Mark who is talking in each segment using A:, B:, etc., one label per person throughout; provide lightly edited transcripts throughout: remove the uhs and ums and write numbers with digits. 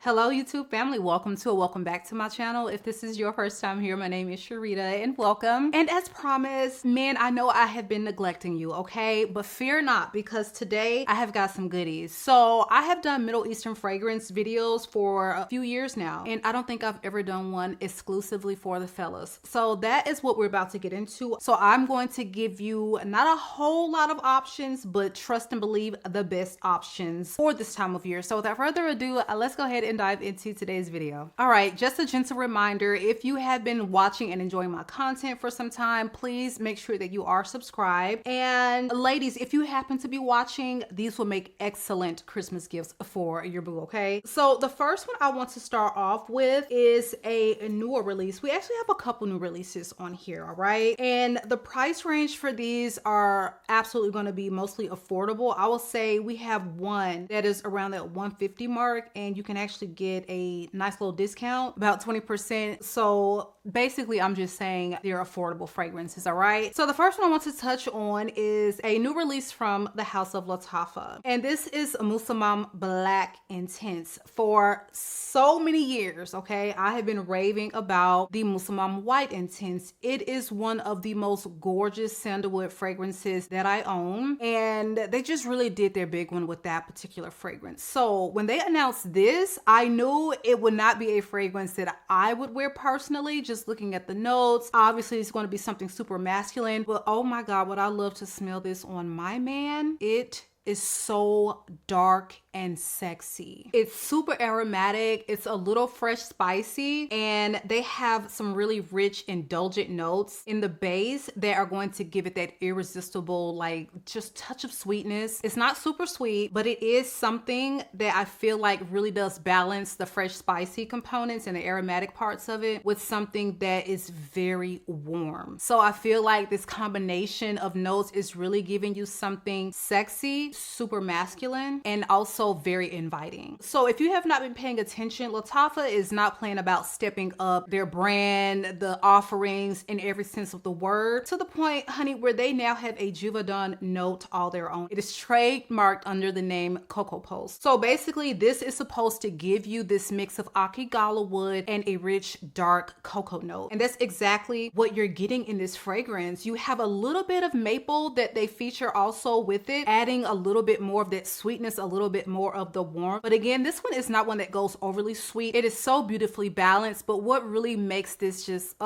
A: Hello YouTube family, welcome back to my channel. If this is your first time here, my name is Sharita and welcome. And as promised, man, I know I have been neglecting you, okay? But fear not, because today I have got some goodies. So I have done Middle Eastern fragrance videos for a few years now, and I don't think I've ever done one exclusively for the fellas. So that is what we're about to get into. So I'm going to give you not a whole lot of options, but trust and believe the best options for this time of year. So without further ado, let's go ahead and dive into today's video. All right, just a gentle reminder, if you have been watching and enjoying my content for some time, please make sure that you are subscribed. And ladies, if you happen to be watching, these will make excellent Christmas gifts for your boo, okay? So the first one I want to start off with is a newer release. We actually have a couple new releases on here, all right? And the price range for these are absolutely going to be mostly affordable. I will say we have one that is around that 150 mark, and you can actually get a nice little discount, about 20%. So basically, I'm just saying they're affordable fragrances, all right? So the first one I want to touch on is a new release from the House of Lattafa. And this is Musamam Black Intense. For so many years, okay, I have been raving about the Musamam White Intense. It is one of the most gorgeous sandalwood fragrances that I own. And they just really did their big one with that particular fragrance. So when they announced this, I knew it would not be a fragrance that I would wear personally, just looking at the notes. Obviously, it's going to be something super masculine, but oh my God, would I love to smell this on my man. It is so dark and sexy. It's super aromatic. It's a little fresh spicy, and they have some really rich, indulgent notes in the base that are going to give it that irresistible, like just touch of sweetness. It's not super sweet, but it is something that I feel like really does balance the fresh spicy components and the aromatic parts of it with something that is very warm. So I feel like this combination of notes is really giving you something sexy, super masculine, and also very inviting. So if you have not been paying attention, Lattafa is not playing about stepping up their brand, the offerings in every sense of the word, to the point, honey, where they now have a Juvadon note all their own. It is trademarked under the name Cocoa Post. So basically, this is supposed to give you this mix of Akigala wood and a rich, dark cocoa note. And that's exactly what you're getting in this fragrance. You have a little bit of maple that they feature also with it, adding a little bit more of that sweetness, a little bit more of the warmth. But again, this one is not one that goes overly sweet. It is so beautifully balanced, but what really makes this just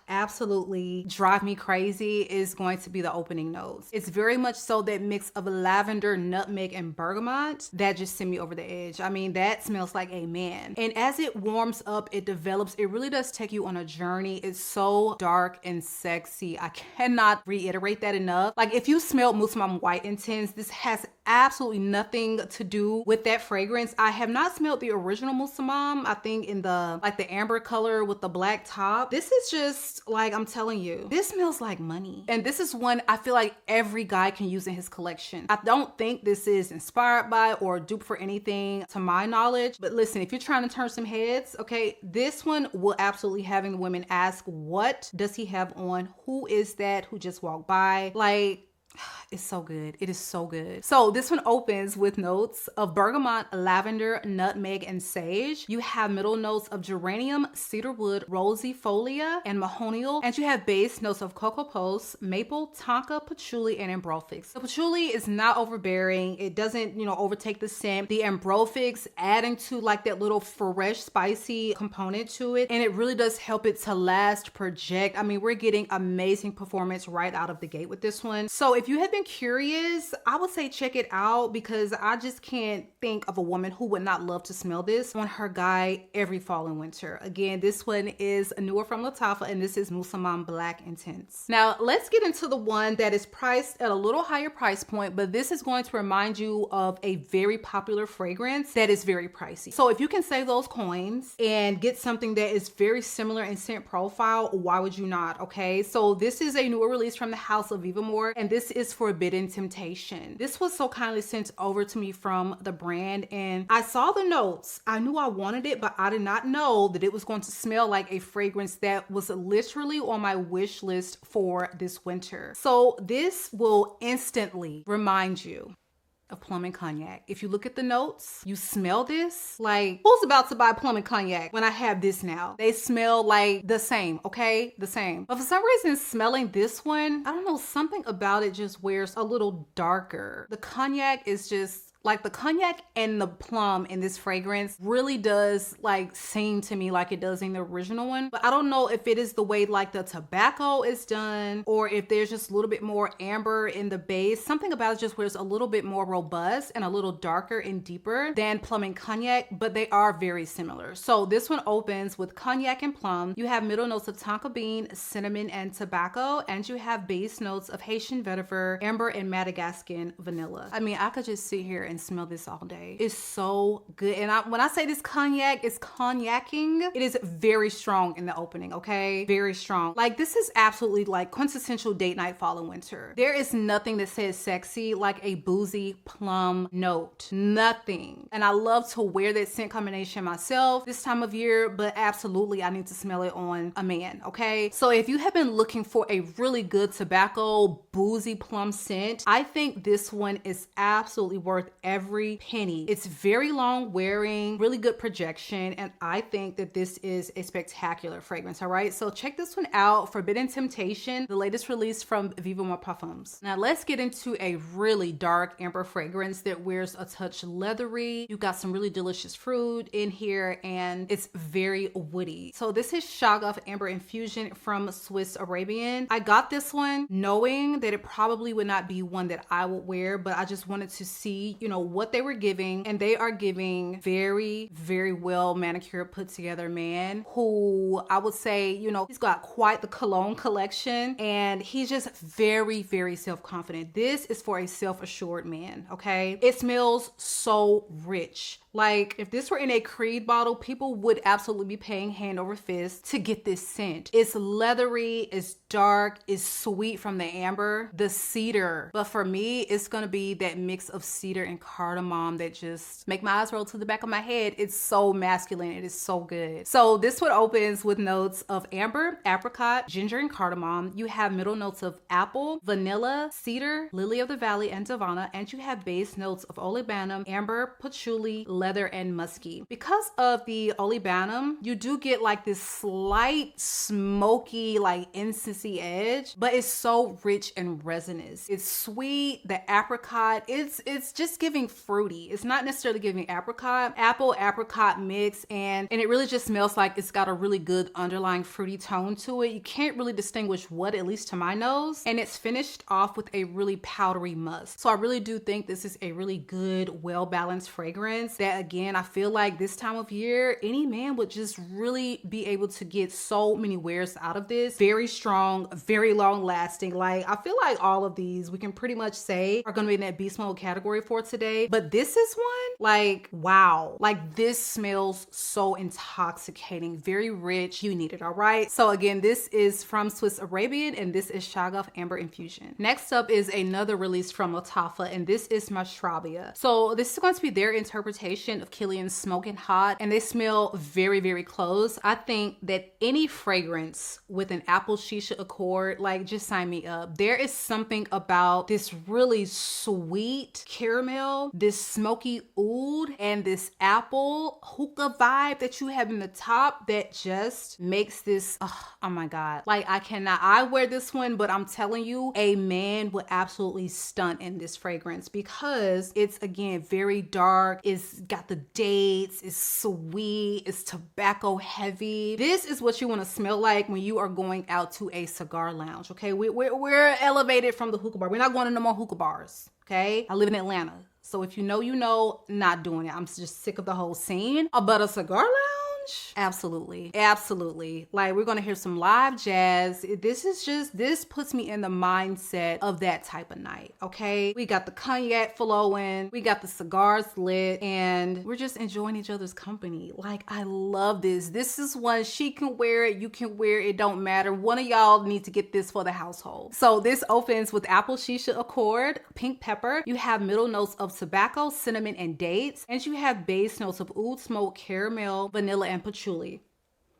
A: absolutely drive me crazy is going to be the opening notes. It's very much so that mix of lavender, nutmeg, and bergamot that just sent me over the edge. I mean, that smells like a man. And as it warms up, it develops, it really does take you on a journey. It's so dark and sexy. I cannot reiterate that enough. Like, if you smelled Musamam White Intense, this has absolutely nothing to do with that fragrance. I have not smelled the original Musamam, I think in the amber color with the black top. This is just like, I'm telling you, this smells like money. And this is one I feel like every guy can use in his collection. I don't think this is inspired by or dupe for anything to my knowledge, but listen, if you're trying to turn some heads, okay, this one will absolutely having the women ask, what does he have on? Who is that who just walked by? Like, it's so good. It is so good. So this one opens with notes of bergamot, lavender, nutmeg, and sage. You have middle notes of geranium, cedarwood, rosy folia, and mahonial. And you have base notes of cocoa post, maple, tonka, patchouli, and ambrophix. The patchouli is not overbearing. It doesn't, overtake the scent. The ambrophix adding to like that little fresh, spicy component to it. And it really does help it to last, project. I mean, we're getting amazing performance right out of the gate with this one. So if you have been curious, I would say check it out, because I just can't think of a woman who would not love to smell this on her guy every fall and winter. Again, this one is newer from Lattafa, and this is Musamam Black Intense. Now let's get into the one that is priced at a little higher price point, but this is going to remind you of a very popular fragrance that is very pricey. So if you can save those coins and get something that is very similar in scent profile, why would you not? Okay, so this is a newer release from the House of Vivamore, and this is Forbidden Temptation. This was so kindly sent over to me from the brand, and I saw the notes. I knew I wanted it, but I did not know that it was going to smell like a fragrance that was literally on my wish list for this winter. So this will instantly remind you of plum and cognac. If you look at the notes, you smell this. Like, who's about to buy plum and cognac when I have this now? They smell like the same, okay? The same. But for some reason, smelling this one, I don't know, something about it just wears a little darker. The cognac is just like the cognac and the plum in this fragrance really does like seem to me like it does in the original one. But I don't know if it is the way like the tobacco is done or if there's just a little bit more amber in the base. Something about it just wears a little bit more robust and a little darker and deeper than plum and cognac, but they are very similar. So this one opens with cognac and plum. You have middle notes of tonka bean, cinnamon, and tobacco, and you have base notes of Haitian vetiver, amber, and Madagascan vanilla. I mean, I could just sit here and smell this all day. It's so good. And when I say this cognac is cognacking, it is very strong in the opening, okay? Very strong. Like, this is absolutely like quintessential date night fall and winter. There is nothing that says sexy like a boozy plum note. Nothing. And I love to wear that scent combination myself this time of year, but absolutely I need to smell it on a man, okay? So if you have been looking for a really good tobacco boozy plum scent, I think this one is absolutely worth every penny. It's very long wearing, really good projection, and I think that this is a spectacular fragrance, all right? So check this one out, Forbidden Temptation, the latest release from Vive Moi Parfums. Now let's get into a really dark amber fragrance that wears a touch leathery. You got some really delicious fruit in here, and it's very woody. So this is Shaghaf Amber Infusion from Swiss Arabian. I got this one knowing that it probably would not be one that I would wear, but I just wanted to see, you know, what they were giving, and they are giving very, very well manicured, put together man who I would say, you know, he's got quite the cologne collection, and he's just very, very self-confident. This is for a self-assured man, okay? It smells so rich. Like, if this were in a Creed bottle, people would absolutely be paying hand over fist to get this scent. It's leathery, it's dark, it's sweet from the amber, the cedar. But for me, it's gonna be that mix of cedar and cardamom that just make my eyes roll to the back of my head. It's so masculine, it is so good. So this one opens with notes of amber, apricot, ginger, and cardamom. You have middle notes of apple, vanilla, cedar, lily of the valley, and savannah, and you have base notes of olibanum, amber, patchouli, leather, and musky. Because of the olibanum, you do get like this slight smoky, like incensey edge, but it's so rich and resinous. It's sweet. The apricot, it's just giving fruity. It's not necessarily giving apricot, apple apricot mix, and it really just smells like it's got a really good underlying fruity tone to it. You can't really distinguish what, at least to my nose, and it's finished off with a really powdery musk. So I really do think this is a really good, well-balanced fragrance that, again, I feel like this time of year, any man would just really be able to get so many wears out of this. Very strong, very long lasting. Like, I feel like all of these we can pretty much say are gonna be in that beast mode category for today. But this is one, like, wow. Like, this smells so intoxicating, very rich. You need it, all right? So again, this is from Swiss Arabian, and this is Shaghaf Amber Infusion. Next up is another release from Latafa, and this is Mashrabya. So this is going to be their interpretation of Killian's Smoking Hot, and they smell very, very close. I think that any fragrance with an apple shisha accord, like, just sign me up. There is something about this really sweet caramel, this smoky oud, and this apple hookah vibe that you have in the top that just makes this, oh my God. Like, I wear this one, but I'm telling you, a man would absolutely stunt in this fragrance because it's, again, very dark. It's got the dates, it's sweet, it's tobacco heavy. This is what you want to smell like when you are going out to a cigar lounge, okay? We're elevated from the hookah bar. We're not going to no more hookah bars, okay? I live in Atlanta. So if you know, you know, not doing it. I'm just sick of the whole scene. But a cigar lounge? Absolutely. Absolutely. Like, we're going to hear some live jazz. This puts me in the mindset of that type of night, okay? We got the cognac flowing, we got the cigars lit, and we're just enjoying each other's company. Like, I love this. This is one, she can wear it, you can wear it, don't matter. One of y'all need to get this for the household. So this opens with apple shisha accord, pink pepper. You have middle notes of tobacco, cinnamon, and dates, and you have base notes of oud, smoke, caramel, vanilla, and patchouli.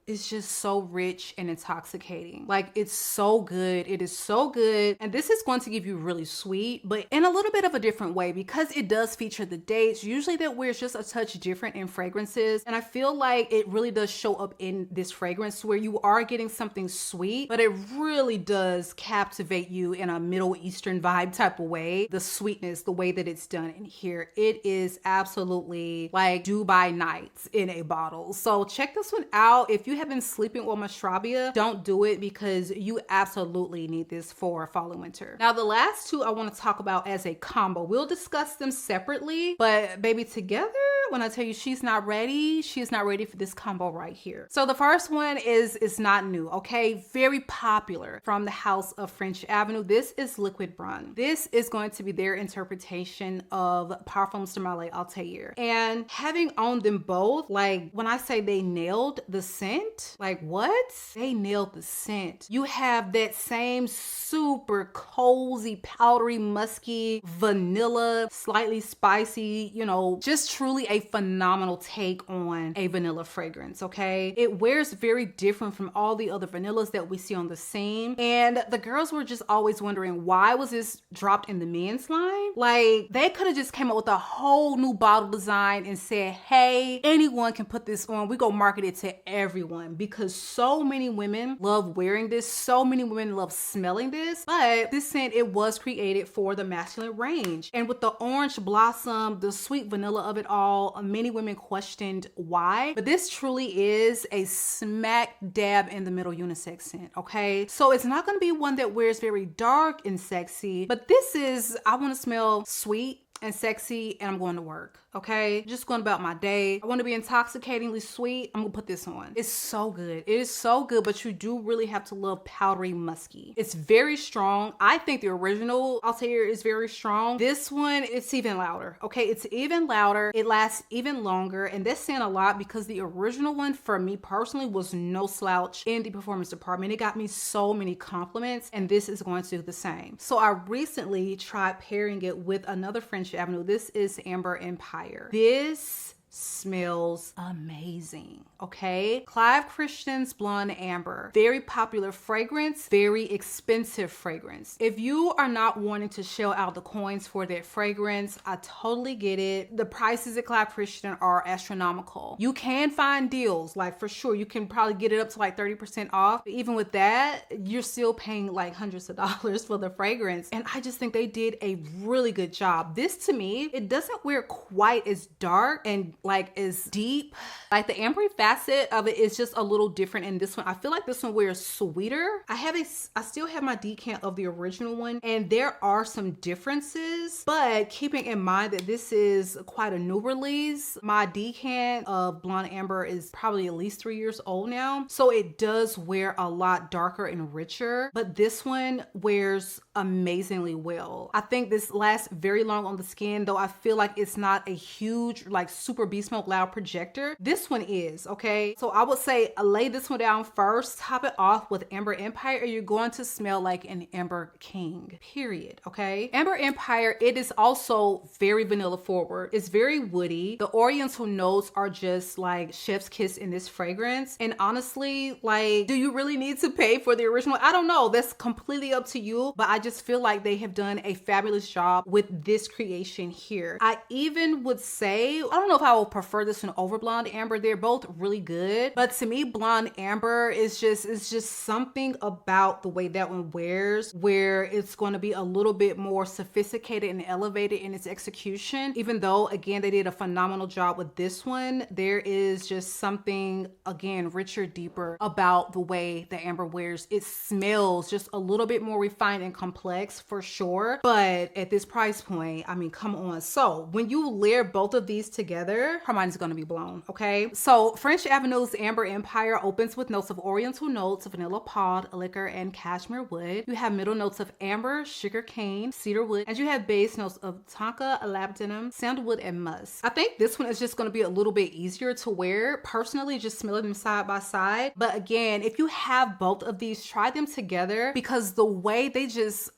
A: is just so rich and intoxicating. Like, it's so good. It is so good. And this is going to give you really sweet, but in a little bit of a different way, because it does feature the dates. Usually that wears just a touch different in fragrances. And I feel like it really does show up in this fragrance where you are getting something sweet, but it really does captivate you in a Middle Eastern vibe type of way. The sweetness, the way that it's done in here, it is absolutely like Dubai Nights in a bottle. So check this one out. If you have been sleeping on Mashrabya, don't do it, because you absolutely need this for fall and winter. Now, the last two I want to talk about as a combo. We'll discuss them separately, but baby, together, when I tell you she's not ready, she is not ready for this combo right here. So the first one is not new, okay? Very popular from the house of French Avenue. This is Liquid Brun. This is going to be their interpretation of Parfums de Malais Altair. And having owned them both, like, when I say they nailed the scent, like, what? They nailed the scent. You have that same super cozy, powdery, musky, vanilla, slightly spicy, you know, just truly a phenomenal take on a vanilla fragrance, okay? It wears very different from all the other vanillas that we see on the scene. And the girls were just always wondering, why was this dropped in the men's line? Like, they could have just came up with a whole new bottle design and said, hey, anyone can put this on. We go market it to everyone, because so many women love wearing this. So many women love smelling this. But this scent, it was created for the masculine range. And with the orange blossom, the sweet vanilla of it all, many women questioned why. But this truly is a smack dab in the middle unisex scent, okay? So it's not going to be one that wears very dark and sexy, but this is, I want to smell sweet and sexy, and I'm going to work, okay? Just going about my day. I want to be intoxicatingly sweet. I'm gonna put this on. It's so good. It is so good, but you do really have to love powdery musky. It's very strong. I think the original Altair is very strong. This one, it's even louder, okay? It's even louder. It lasts even longer, and that's saying a lot, because the original one, for me personally, was no slouch in the performance department. It got me so many compliments, and this is going to do the same. So I recently tried pairing it with another French Avenue. This is Amber Empire. This smells amazing, okay? Clive Christian's Blonde Amber. Very popular fragrance, very expensive fragrance. If you are not wanting to shell out the coins for that fragrance, I totally get it. The prices at Clive Christian are astronomical. You can find deals, like, for sure. You can probably get it up to like 30% off. But even with that, you're still paying like hundreds of dollars for the fragrance. And I just think they did a really good job. This, to me, it doesn't wear quite as dark and like as deep. Like, the ambery facet of it is just a little different in this one. I feel like this one wears sweeter. I still have my decant of the original one, and there are some differences, but keeping in mind that this is quite a new release, my decant of Blonde Amber is probably at least 3 years old now. So it does wear a lot darker and richer, but this one wears amazingly well. I think this lasts very long on the skin, though I feel like it's not a huge, like, super Beast Smoke Loud projector. This one is, okay? So I would say lay this one down first, top it off with Amber Empire, or you're going to smell like an Amber King, period, okay? Amber Empire, it is also very vanilla forward. It's very woody. The oriental notes are just like chef's kiss in this fragrance. And honestly, like, do you really need to pay for the original? I don't know. That's completely up to you, but I just feel like they have done a fabulous job with this creation here. I even would say, I don't know if I will prefer this one over Blonde Amber. They're both really good, but to me, Blonde Amber is just something about the way that one wears, where it's going to be a little bit more sophisticated and elevated in its execution. Even though, again, they did a phenomenal job with this one, there is just something, again, richer, deeper about the way the Amber wears. It smells just a little bit more refined and complex, for sure, but at this price point, I mean, come on. So when you layer both of these together, her mind is going to be blown, okay? So French Avenue's Amber Empire opens with notes of oriental notes, vanilla pod, liquor, and cashmere wood. You have middle notes of amber, sugar cane, cedar wood, and you have base notes of tonka, labdanum, sandalwood, and musk. I think this one is just going to be a little bit easier to wear. Personally, just smelling them side by side. But again, if you have both of these, try them together, because the way they just...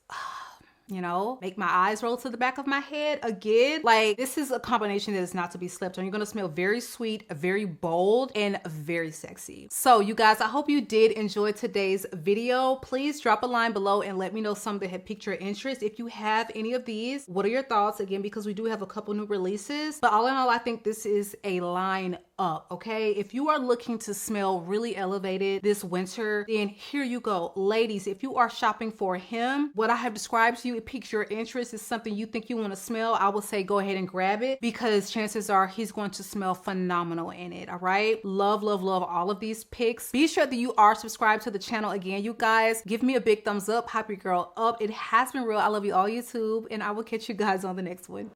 A: you know, make my eyes roll to the back of my head again. Like, this is a combination that is not to be slept on. You're gonna smell very sweet, very bold, and very sexy. So you guys, I hope you did enjoy today's video. Please drop a line below and let me know some that have piqued your interest. If you have any of these, what are your thoughts? Again, because we do have a couple new releases, but all in all, I think this is a line up, okay? If you are looking to smell really elevated this winter, then here you go. Ladies, if you are shopping for him, what I have described to you, it piques your interest, is something you think you want to smell, I will say go ahead and grab it, because chances are he's going to smell phenomenal in it, all right? Love, love, love all of these picks. Be sure that you are subscribed to the channel. Again, you guys, give me a big thumbs up, hype your girl up. It has been real. I love you all, YouTube, and I will catch you guys on the next one.